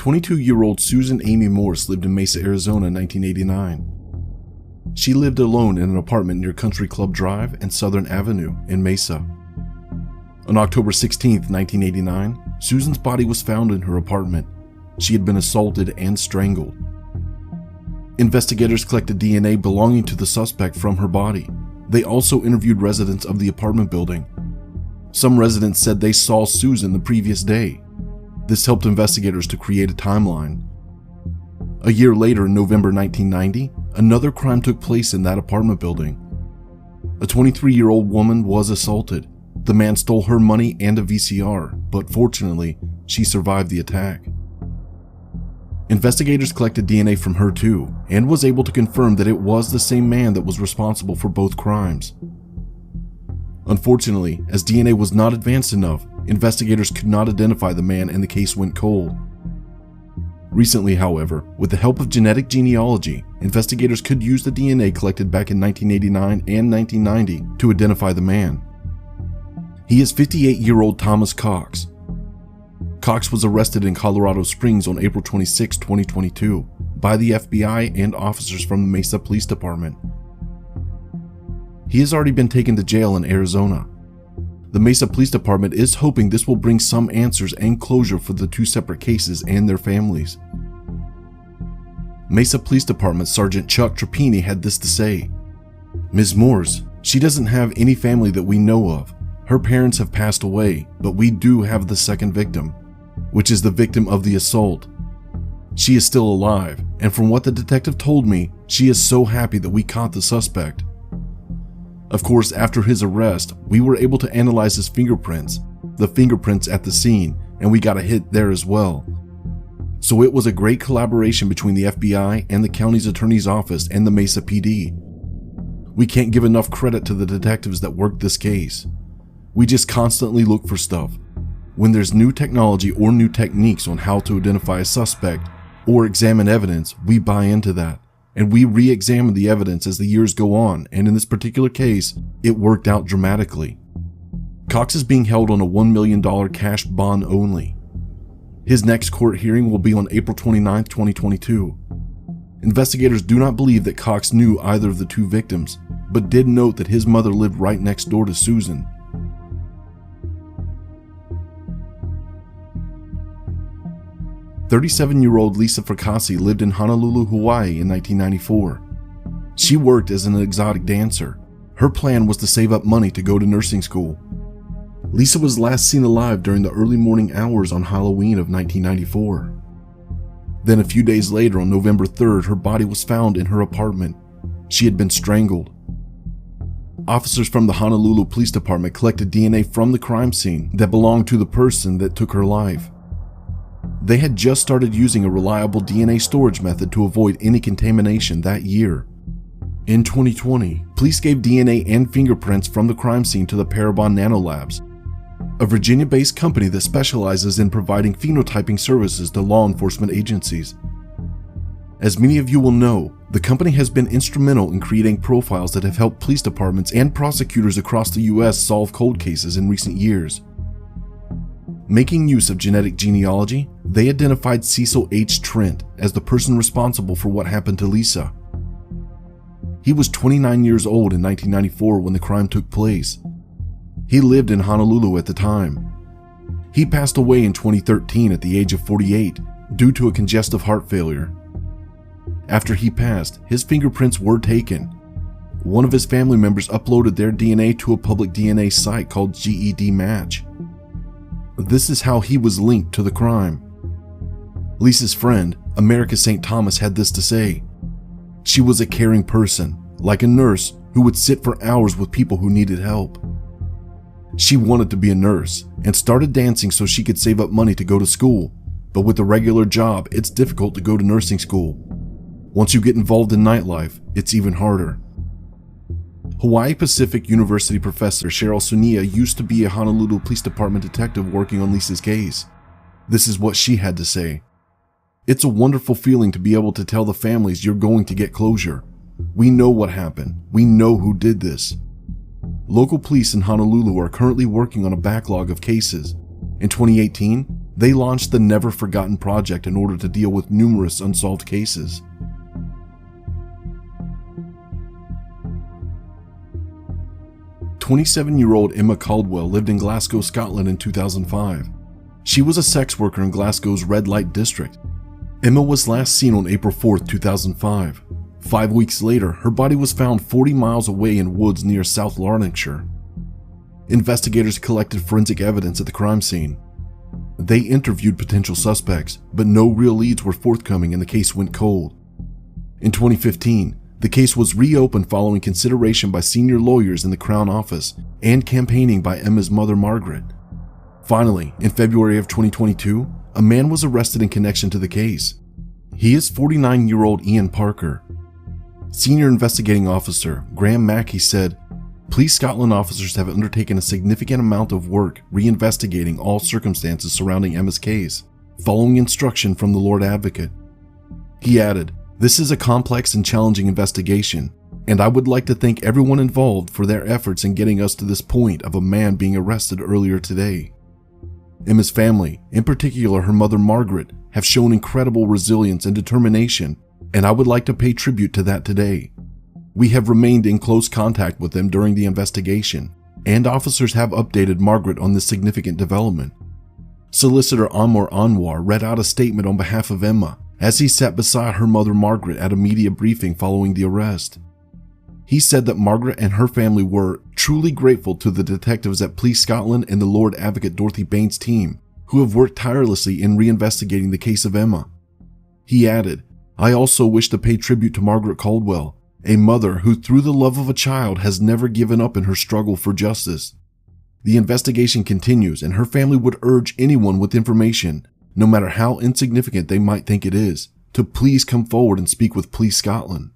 22-year-old Susan Amy Morse lived in Mesa, Arizona in 1989. She lived alone in an apartment near Country Club Drive and Southern Avenue in Mesa. On October 16, 1989, Susan's body was found in her apartment. She had been assaulted and strangled. Investigators collected DNA belonging to the suspect from her body. They also interviewed residents of the apartment building. Some residents said they saw Susan the previous day. This helped investigators to create a timeline. A year later, in November 1990, another crime took place in that apartment building. A 23-year-old woman was assaulted. The man stole her money and a VCR, but fortunately, she survived the attack. Investigators collected DNA from her too, and was able to confirm that it was the same man that was responsible for both crimes. Unfortunately, as DNA was not advanced enough, investigators could not identify the man and the case went cold. Recently, however, with the help of genetic genealogy, investigators could use the DNA collected back in 1989 and 1990 to identify the man. He is 58-year-old Thomas Cox. Cox was arrested in Colorado Springs on April 26, 2022 by the FBI and officers from the Mesa Police Department. He has already been taken to jail in Arizona. The Mesa Police Department is hoping this will bring some answers and closure for the two separate cases and their families. Mesa Police Department Sergeant Chuck Trapini had this to say: "Ms. Morse, she doesn't have any family that we know of. Her parents have passed away, but we do have the second victim, which is the victim of the assault. She is still alive, and from what the detective told me, she is so happy that we caught the suspect. Of course, after his arrest, we were able to analyze his fingerprints, the fingerprints at the scene, and we got a hit there as well. So it was a great collaboration between the FBI and the county's attorney's office and the Mesa PD. We can't give enough credit to the detectives that worked this case. We just constantly look for stuff. When there's new technology or new techniques on how to identify a suspect or examine evidence, we buy into that, and we re-examine the evidence as the years go on, and in this particular case, it worked out dramatically." Cox is being held on a $1 million cash bond only. His next court hearing will be on April 29, 2022. Investigators do not believe that Cox knew either of the two victims, but did note that his mother lived right next door to Susan. 37-year-old Lisa Fracassi lived in Honolulu, Hawaii in 1994. She worked as an exotic dancer. Her plan was to save up money to go to nursing school. Lisa was last seen alive during the early morning hours on Halloween of 1994. Then a few days later, on November 3rd, her body was found in her apartment. She had been strangled. Officers from the Honolulu Police Department collected DNA from the crime scene that belonged to the person that took her life. They had just started using a reliable DNA storage method to avoid any contamination that year. In 2020, police gave DNA and fingerprints from the crime scene to the Parabon Nanolabs, a Virginia-based company that specializes in providing phenotyping services to law enforcement agencies. As many of you will know, the company has been instrumental in creating profiles that have helped police departments and prosecutors across the US solve cold cases in recent years. Making use of genetic genealogy, they identified Cecil H. Trent as the person responsible for what happened to Lisa. He was 29 years old in 1994 when the crime took place. He lived in Honolulu at the time. He passed away in 2013 at the age of 48 due to a congestive heart failure. After he passed, his fingerprints were taken. One of his family members uploaded their DNA to a public DNA site called GED Match. This is how he was linked to the crime. Lisa's friend, America St. Thomas, had this to say: "She was a caring person, like a nurse who would sit for hours with people who needed help. She wanted to be a nurse and started dancing so she could save up money to go to school, but with a regular job, it's difficult to go to nursing school. Once you get involved in nightlife, it's even harder." Hawaii Pacific University professor Cheryl Sunia used to be a Honolulu Police Department detective working on Lisa's case. This is what she had to say: "It's a wonderful feeling to be able to tell the families you're going to get closure. We know what happened. We know who did this." Local police in Honolulu are currently working on a backlog of cases. In 2018, They launched the Never Forgotten Project in order to deal with numerous unsolved cases. "27-year-old Emma Caldwell lived in Glasgow, Scotland in 2005. She was a sex worker in Glasgow's red light district. Emma was last seen on April 4, 2005. 5 weeks later, her body was found 40 miles away in woods near South Lanarkshire. Investigators collected forensic evidence at the crime scene. They interviewed potential suspects, but no real leads were forthcoming and the case went cold. In 2015, the case was reopened following consideration by senior lawyers in the Crown Office and campaigning by Emma's mother, Margaret. Finally, in February of 2022, a man was arrested in connection to the case. He is 49-year-old Ian Parker. Senior investigating officer Graham Mackey said, "Police Scotland officers have undertaken a significant amount of work reinvestigating all circumstances surrounding Emma's case, following instruction from the Lord Advocate." He added, "This is a complex and challenging investigation, and I would like to thank everyone involved for their efforts in getting us to this point of a man being arrested earlier today." Emma's family, in particular her mother Margaret, have shown incredible resilience and determination, and I would like to pay tribute to that today. We have remained in close contact with them during the investigation, and officers have updated Margaret on this significant development. Solicitor Amor Anwar read out a statement on behalf of Emma as he sat beside her mother Margaret at a media briefing following the arrest. He said that Margaret and her family were truly grateful to the detectives at Police Scotland and the Lord Advocate Dorothy Baines' team, who have worked tirelessly in reinvestigating the case of Emma. He added, "I also wish to pay tribute to Margaret Caldwell, a mother who through the love of a child has never given up in her struggle for justice. The investigation continues and her family would urge anyone with information, no matter how insignificant they might think it is, to please come forward and speak with Police Scotland."